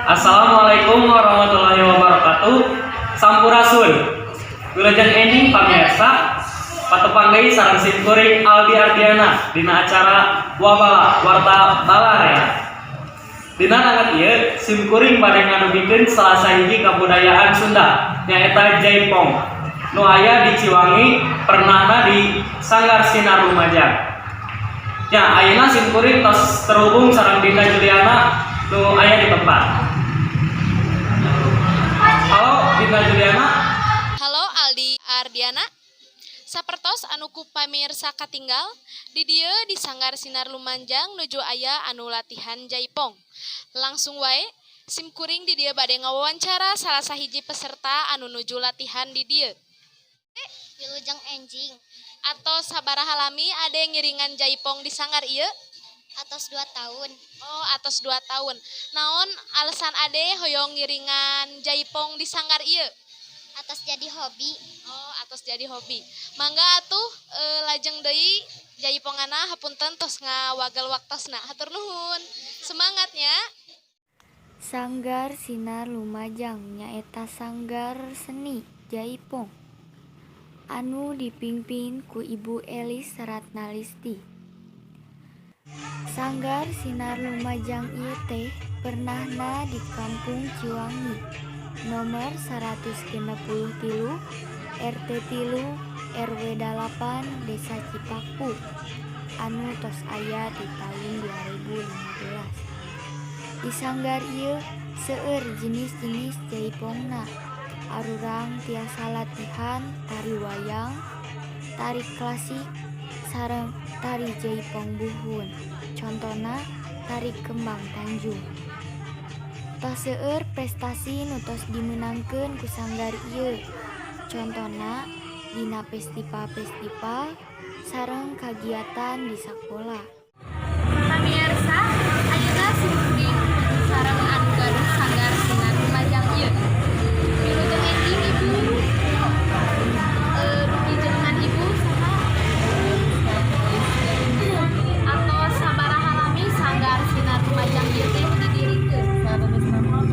Assalamualaikum warahmatullahi wabarakatuh. Sampurasun. Wilujeng enjing pamirsa, patepang deui sareng simkuring Aldi Ardiana dina acara Wabala Warta Balarea. Dina tanggal ieu simkuring bade ngadugikeun salah sahiji kabudayaan Sunda nyaeta Jaipong. Nu aya di Ciwangi, pernahna di Sanggar Sinar Lumajang. Ya, ayeuna simkuring tos terhubung sareng Dinda Juliana nu aya di tempat. Halo, Dinda Juliana. Halo Aldi Ardiana. Sapertos anu ku pamirsa katinggal di dieu di Sanggar Sinar Lumajang nuju aya anu latihan Jaipong. Langsung wae simkuring di dieu bade ngawawancara salah sahiji peserta anu nuju latihan di dieu. Wilujeng enjing Atau sabaraha lami ade ngiringan Jaipong di sanggar ieu? atos 2 tahun. Oh, atos 2 tahun. Naon alasan ade hoyong ngiringan Jaipong di sanggar ieu? Atos jadi hobi. Oh, atos jadi hobi. Mangga atuh lajeng deui Jaipongana hapunten tos ngawagal waktosna. Hatur nuhun. Semangatnya. Sanggar Sinar Lumajang nyaeta sanggar seni Jaipong anu dipimpin ku Ibu Elis Ratnalisti. Sanggar Sinar Lumajang ieu teh pernahna di Kampung Ciwangi nomor 163 RT 3 RW 8 Desa Cipaku anu tos aya di tahun 2015. Di sanggar ieu seueur jenis-jenis Jaipongna. Arurang tiasa latihan tari wayang, tari klasik, sareng tari Jaipong buhun. Contona tari kembang Tanjung. Tos seueur prestasi nu tos dimenangkeun ku sanggar ieu. Contona dina festival-festival sareng kagiatan di sakola. Pamirsa, ayeuna simkuring sareng anu gaduh Sanggar Sinar Lumajang ieu. Wilujeng enjing Ibu. Dugi jenengan Ibu saha? Atau sabaraha lami Sanggar Sinar Lumajang ieu teh didirikeun? Sanesna mah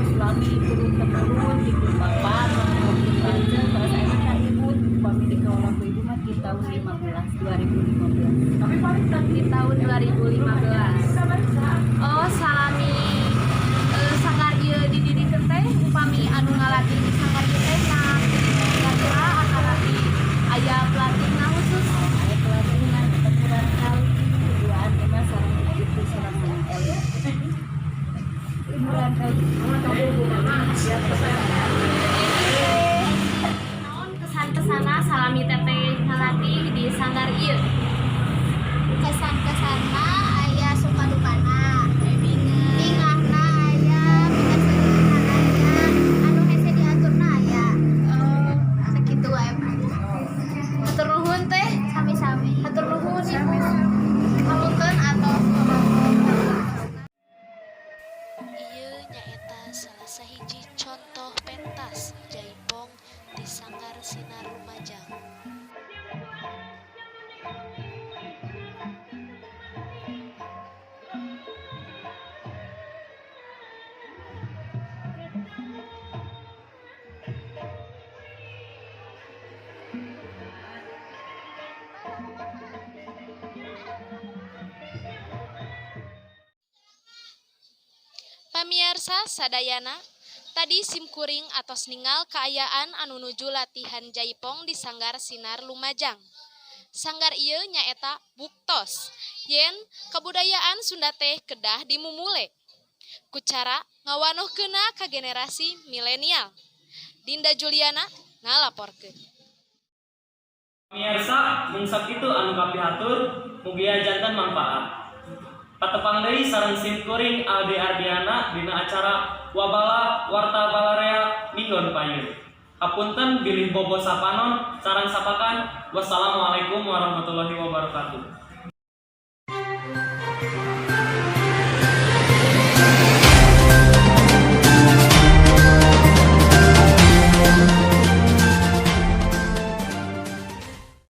Islami turun temurun di Bapak baca bahasa Indonesia Ibu upami di kaula ku Ibu mah di tahun 2015. Tapi paling Di tahun 2015. Oh, salami sanggar ieu didirikeun teh upami anu ngalatih di sanggar ieu teh nah kira-kira akan di aya pelatihna khusus. ada pelatihan peraturan kali keduaan emang sareng itu sareng elit. Peraturan kali Naon kesan-kesana salami teteh ngalatih di sanggar ieu? Kesan-kesanna aya suka dukana. Bingahna aya, bigaseureunana aya, anu hese diaturna aya. Sakitu wae. Hatur nuhun teh. Sami-sami. Hatur nuhun Ibu. Hapunten atos ieu nyaeta salah sahiji contoh pentas Jaipong di Sanggar Sinar Lumajang. Pamirsa sadayana, tadi simkuring atos ningal kaayaan anu nuju latihan Jaipong di Sanggar Sinar Lumajang. Sanggar ieu nyaeta buktos, yen kabudayaan Sunda teh kedah dimumule. Ku cara ngawanohkeunna ka generasi milenial. Dinda Juliana ngalaporkeun. Pamirsa, mung sakitu anu kapihatur, mugi janten manfaat. Patepang deui sareng simkuring Aldi Ardiana dina acara Wabala Warta Balarea Minggon Payun. Hapunten bilih bobo sapanon sareng sapakan. Wassalamualaikum warahmatullahi wabarakatuh.